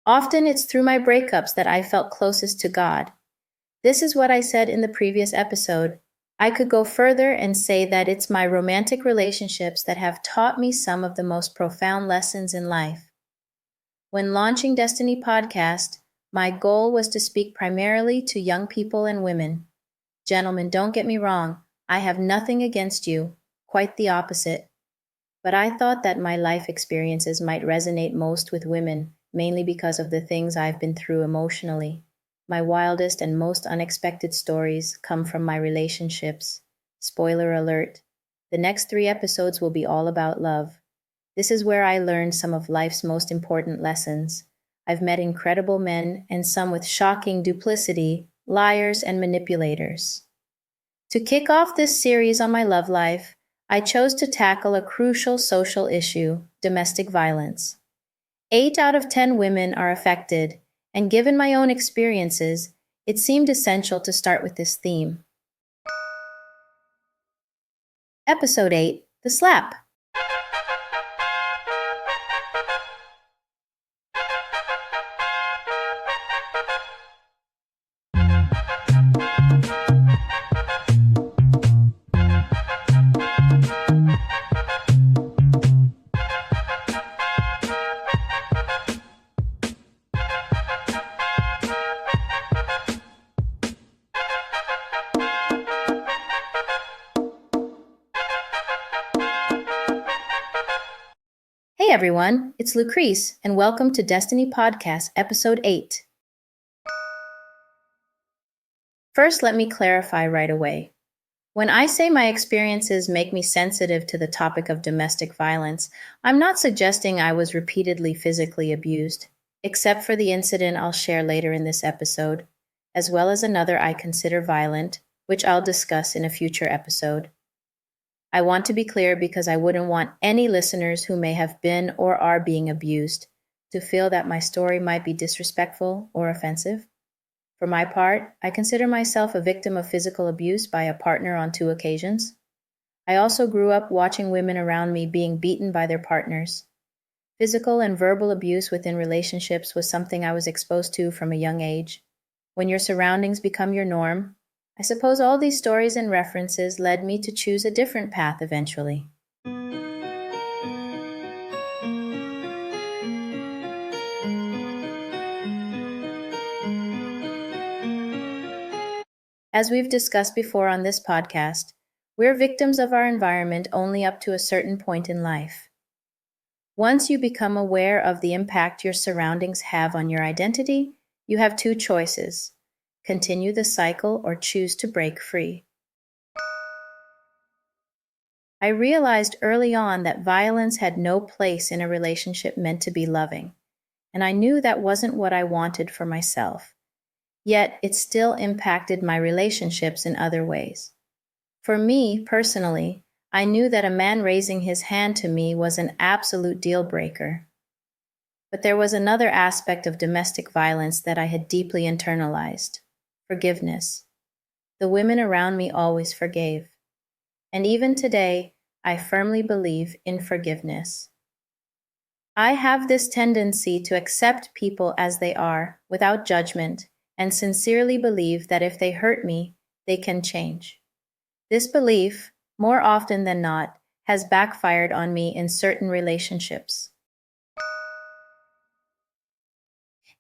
Often it's through my breakups that I felt closest to God. This is what I said in the previous episode. I could go further and say that it's my romantic relationships that have taught me some of the most profound lessons in life. When launching Destiny Podcast, my goal was to speak primarily to young people and women. Gentlemen, don't get me wrong, I have nothing against you, quite the opposite. But I thought that my life experiences might resonate most with women, mainly because of the things I've been through emotionally. My wildest and most unexpected stories come from my relationships. Spoiler alert, the next 3 episodes will be all about love. This is where I learned some of life's most important lessons. I've met incredible men and some with shocking duplicity, liars and manipulators. To kick off this series on my love life, I chose to tackle a crucial social issue, domestic violence. 8 out of 10 women are affected, and given my own experiences, it seemed essential to start with this theme. Episode 8, The Slap. Hey everyone, it's Lucrece, and welcome to Destiny Podcast, Episode 8. First, let me clarify right away. When I say my experiences make me sensitive to the topic of domestic violence, I'm not suggesting I was repeatedly physically abused, except for the incident I'll share later in this episode, as well as another I consider violent, which I'll discuss in a future episode. I want to be clear because I wouldn't want any listeners who may have been or are being abused to feel that my story might be disrespectful or offensive. For my part, I consider myself a victim of physical abuse by a partner on 2 occasions. I also grew up watching women around me being beaten by their partners. Physical and verbal abuse within relationships was something I was exposed to from a young age. When your surroundings become your norm, I suppose all these stories and references led me to choose a different path eventually. As we've discussed before on this podcast, we're victims of our environment only up to a certain point in life. Once you become aware of the impact your surroundings have on your identity, you have 2 choices: continue the cycle or choose to break free. I realized early on that violence had no place in a relationship meant to be loving, and I knew that wasn't what I wanted for myself. Yet it still impacted my relationships in other ways. For me, personally, I knew that a man raising his hand to me was an absolute deal breaker. But there was another aspect of domestic violence that I had deeply internalized: forgiveness. The women around me always forgave. And even today, I firmly believe in forgiveness. I have this tendency to accept people as they are, without judgment, and sincerely believe that if they hurt me, they can change. This belief, more often than not, has backfired on me in certain relationships.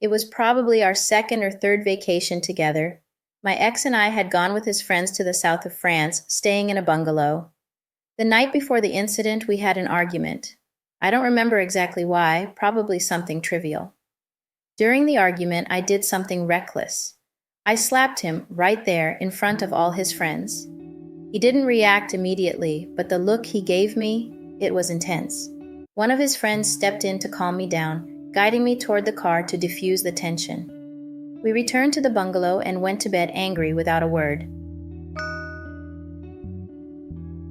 It was probably our 2nd or 3rd vacation together. My ex and I had gone with his friends to the south of France, staying in a bungalow. The night before the incident, we had an argument. I don't remember exactly why, probably something trivial. During the argument, I did something reckless. I slapped him right there in front of all his friends. He didn't react immediately, but the look he gave me, it was intense. One of his friends stepped in to calm me down, guiding me toward the car to diffuse the tension. We returned to the bungalow and went to bed angry without a word.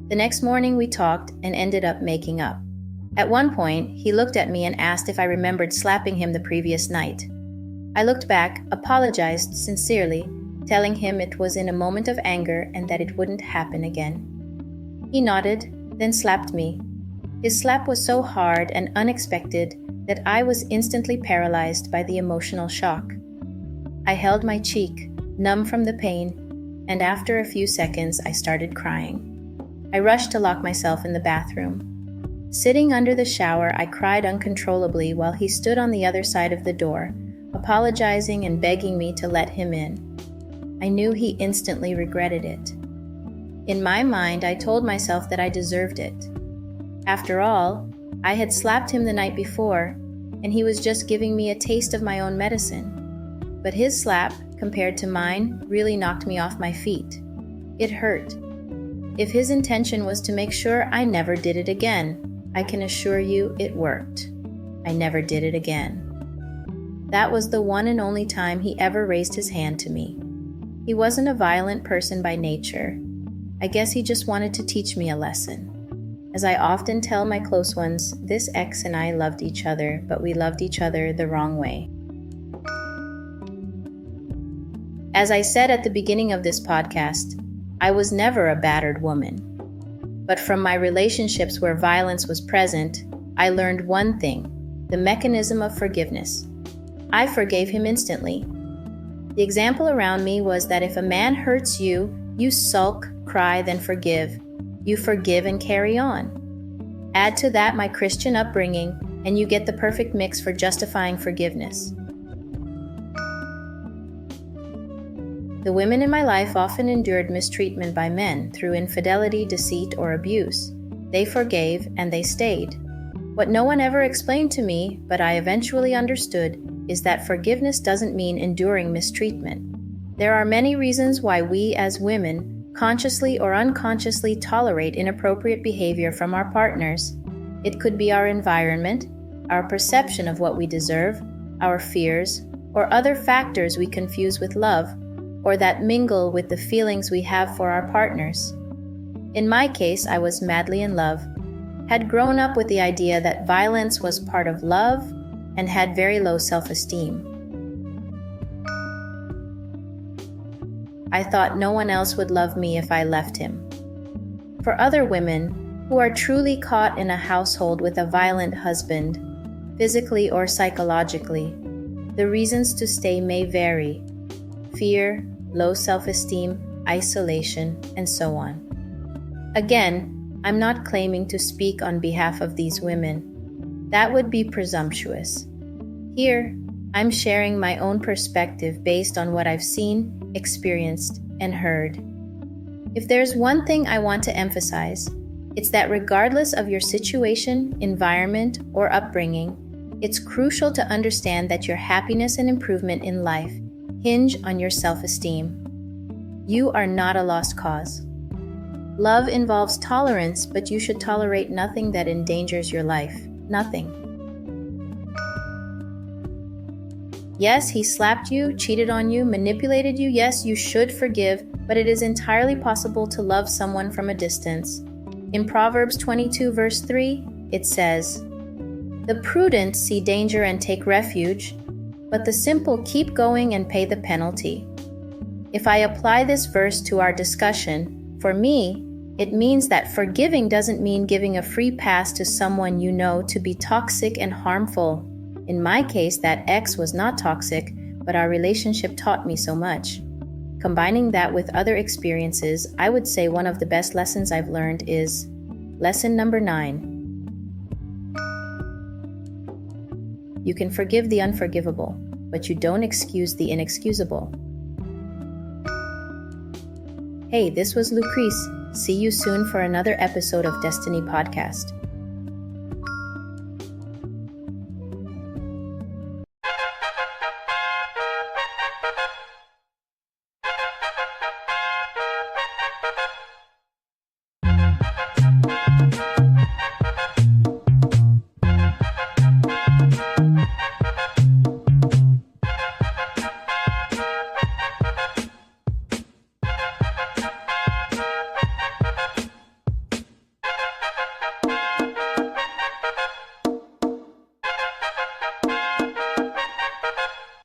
The next morning we talked and ended up making up. At one point, he looked at me and asked if I remembered slapping him the previous night. I looked back, apologized sincerely, telling him it was in a moment of anger and that it wouldn't happen again. He nodded, then slapped me. His slap was so hard and unexpected that I was instantly paralyzed by the emotional shock. I held my cheek, numb from the pain, and after a few seconds, I started crying. I rushed to lock myself in the bathroom. Sitting under the shower, I cried uncontrollably while he stood on the other side of the door, apologizing and begging me to let him in. I knew he instantly regretted it. In my mind, I told myself that I deserved it. After all, I had slapped him the night before, and he was just giving me a taste of my own medicine. But his slap, compared to mine, really knocked me off my feet. It hurt. If his intention was to make sure I never did it again, I can assure you it worked. I never did it again. That was the one and only time he ever raised his hand to me. He wasn't a violent person by nature. I guess he just wanted to teach me a lesson. As I often tell my close ones, this ex and I loved each other, but we loved each other the wrong way. As I said at the beginning of this podcast, I was never a battered woman. But from my relationships where violence was present, I learned one thing, the mechanism of forgiveness. I forgave him instantly. The example around me was that if a man hurts you, you sulk, cry, then forgive. You forgive and carry on. Add to that my Christian upbringing, and you get the perfect mix for justifying forgiveness. The women in my life often endured mistreatment by men through infidelity, deceit, or abuse. They forgave and they stayed. What no one ever explained to me, but I eventually understood, is that forgiveness doesn't mean enduring mistreatment. There are many reasons why we as women consciously or unconsciously tolerate inappropriate behavior from our partners. It could be our environment, our perception of what we deserve, our fears, or other factors we confuse with love, or that mingle with the feelings we have for our partners. In my case, I was madly in love, had grown up with the idea that violence was part of love, and had very low self-esteem. I thought no one else would love me if I left him. For other women who are truly caught in a household with a violent husband, physically or psychologically, the reasons to stay may vary: fear, low self-esteem, isolation, and so on. Again, I'm not claiming to speak on behalf of these women. That would be presumptuous. Here, I'm sharing my own perspective based on what I've seen, experienced, and heard. If there's one thing I want to emphasize, it's that regardless of your situation, environment, or upbringing, it's crucial to understand that your happiness and improvement in life hinge on your self-esteem. You are not a lost cause. Love involves tolerance, but you should tolerate nothing that endangers your life. Nothing. Yes, he slapped you, cheated on you, manipulated you. Yes, you should forgive, but it is entirely possible to love someone from a distance. In Proverbs 22 verse 3, it says, "The prudent see danger and take refuge, but the simple keep going and pay the penalty." If I apply this verse to our discussion, for me, it means that forgiving doesn't mean giving a free pass to someone you know to be toxic and harmful. In my case, that ex was not toxic, but our relationship taught me so much. Combining that with other experiences, I would say one of the best lessons I've learned is lesson number 9. You can forgive the unforgivable, but you don't excuse the inexcusable. Hey, this was Lucrece. See you soon for another episode of Destiny Podcast.